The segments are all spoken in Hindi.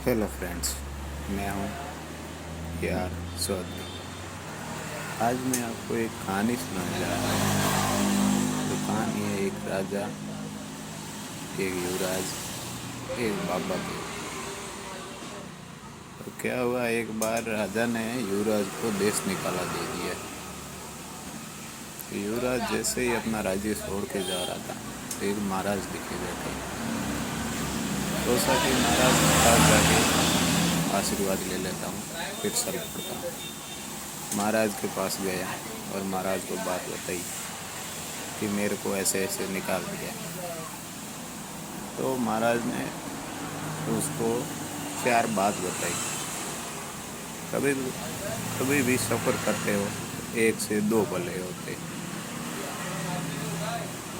हेलो फ्रेंड्स, मैं हूँ यार चौधरी। आज मैं आपको एक कहानी सुनाने जा रहा हूँ। जो कहानी है एक राजा, एक युवराज, एक बाबा की। तो क्या हुआ, एक बार राजा ने युवराज को देश निकाला दे दिया। तो युवराज जैसे ही अपना राज्य छोड़ के जा रहा था तो एक महाराज दिखे बैठे। सोचा कि महाराज के पास जाके आशीर्वाद ले लेता हूँ, फिर सर पड़ता हूँ। महाराज के पास गया और महाराज को बात बताई कि मेरे को ऐसे ऐसे निकाल दिया। तो महाराज ने उसको 4 बात बताई। कभी कभी भी सफ़र करते हो तो 1 से 2 भले होते।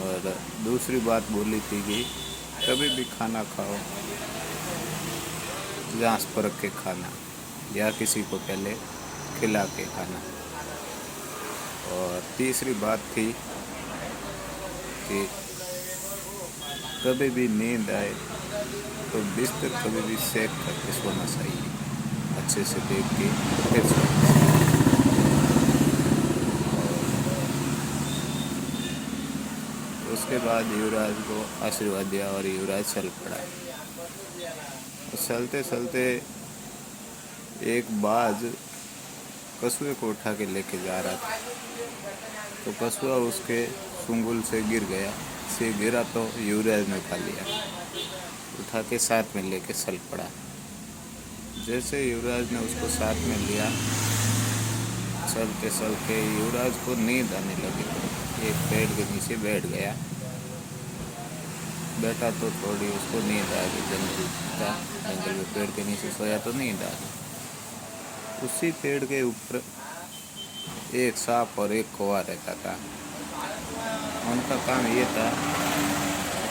और दूसरी बात बोली थी कि कभी भी खाना खाओ जांच परख के खाना, या किसी को पहले खिला के खाना। और तीसरी बात थी कि कभी भी नींद आए तो बिस्तर कभी भी सेक करके सोना चाहिए, अच्छे से देख के फिर सोना चाहिए। और उसके बाद युवराज को आशीर्वाद दिया और युवराज चल पड़ा। चलते चलते एक बाज कछुए को उठा के लेके जा रहा था। तो कछुआ उसके सुंगुल से गिरा तो युवराज ने उठा लिया, उठा के साथ में लेके चल पड़ा। जैसे युवराज ने उसको साथ में लिया, चलते चलते युवराज को नींद आने लगी। एक पेड़ के नीचे बैठ गया, बैठा तो थोड़ी उसको नींद आ गई। जंगल में पेड़ के नीचे सोया तो नींद आ गई। उसी पेड़ के ऊपर एक सांप और एक कौवा रहता था। उनका काम ये था,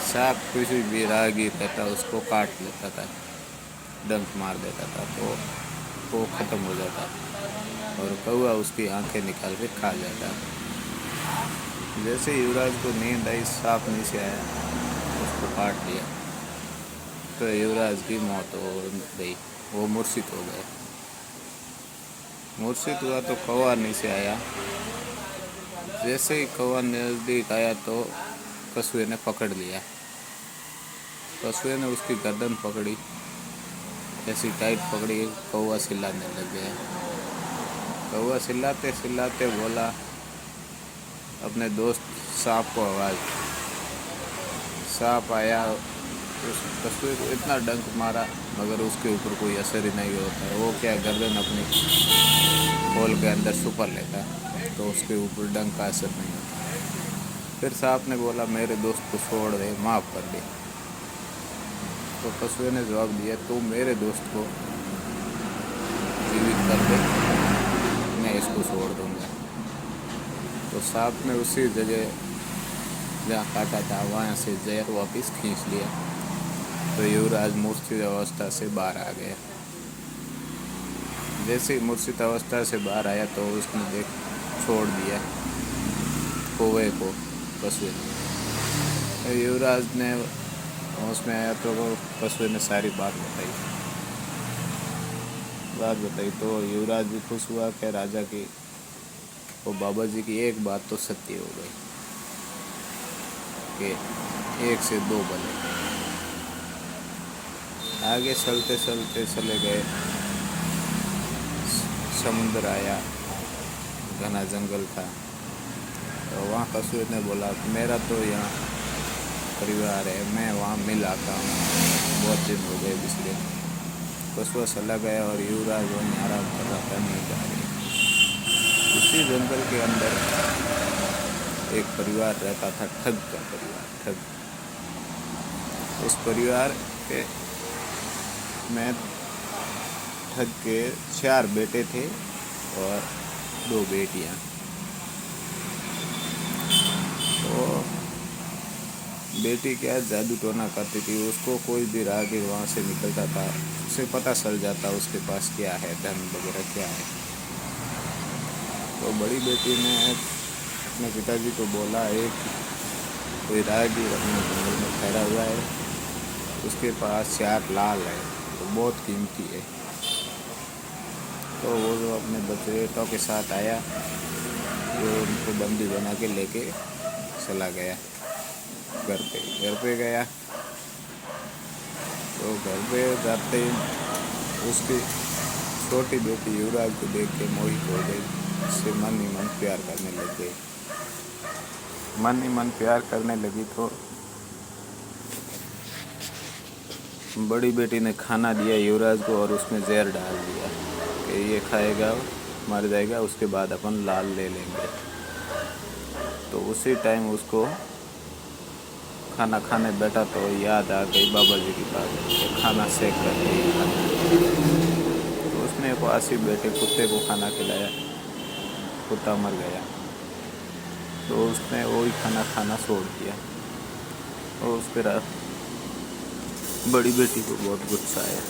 सांप किसी भी राहगीर रहता उसको काट लेता था, डंक मार देता था तो वो ख़त्म हो जाता, और कौवा उसकी आंखें निकाल के खा जाता। जैसे युवराज को नींद आई, सांप नीचे आया, उसको काट लिया तो युवराज की मौत हो गई। वो मूर्छित हो गया। मूर्छित हुआ तो कौवा नीचे आया। जैसे ही कौवा नज़दीक आया तो कछुए ने पकड़ लिया। कछुए ने उसकी गर्दन पकड़ी, ऐसी टाइट पकड़ी, कौवा चिल्लाने लग गया। कौवा चिल्लाते चिल्लाते बोला अपने दोस्त सांप को आवाज़। सांप आया, उस कछुए को इतना डंक मारा मगर उसके ऊपर कोई असर ही नहीं होता। वो क्या, गर्दन अपनी खोल के अंदर छुपा लेता तो उसके ऊपर डंक का असर नहीं होता। फिर सांप ने बोला मेरे दोस्त को छोड़ दे, माफ़ कर दे। तो कछुए ने जवाब दिया तू मेरे दोस्त को जीवित कर दे, मैं इसको छोड़ दूंगा। तो सांप ने उसी जगह जहाँ काटा था वहाँ से जहर वापस खींच लिया। तो युवराज मूर्छित अवस्था से बाहर आ गया। जैसे ही मूर्छित अवस्था से बाहर आया तो उसने छोड़ दिया कौवे को कछुए ने। युवराज ने होश में आया तो कछुए ने सारी बात बताई तो युवराज भी खुश हुआ कि राजा की वो बाबा जी की एक बात तो सत्य हो गई कि 1 से 2 बने। आगे चलते चलते चले गए। समुद्र आया, घना जंगल था। तो वहाँ कछुए ने बोला मेरा तो यहाँ परिवार है, मैं वहाँ मिल आता हूँ, बहुत दिन हो गए बिछड़े। कछुआ चला गया और युवराज वहीं आराम कर रहा था, नींद आ रही। उसी जंगल के अंदर एक परिवार रहता था, ठग का परिवार। ठग, उस परिवार के में ठग के 4 बेटे थे और 2 बेटियां। तो बेटी क्या जादू टोना करती थी, उसको कोई भी राहगीर वहाँ से निकलता था उसे पता चल जाता उसके पास क्या है, धन वगैरह क्या है। तो बड़ी बेटी ने अपने पिताजी को बोला एक कोई राहगीर अपने जंगल में ठहरा हुआ है, उसके पास 4 लाल है, तो बहुत कीमती है। तो वो जो अपने बच्चों के साथ आया, वो उनको बंदी बना के लेके चला गया घर पे गया। तो घर पे जाते ही उसकी छोटी बेटी युवराज को देख के मोहित हो गई, उससे मन ही मन प्यार करने लग गई। मन ही मन प्यार करने लगी तो बड़ी बेटी ने खाना दिया युवराज को और उसमें जहर डाल दिया कि ये खाएगा मर जाएगा, उसके बाद अपन लाल ले लेंगे। तो उसी टाइम उसको खाना खाने बैठा तो याद आ गई बाबा जी की बात, खाना सेक करके ही खाना। तो उसने पास ही बैठे कुत्ते को खाना खिलाया, कुत्ता मर गया। तो उसने वही खाना खाना छोड़ दिया और उस पर बड़ी बेटी को बहुत गुस्सा आया।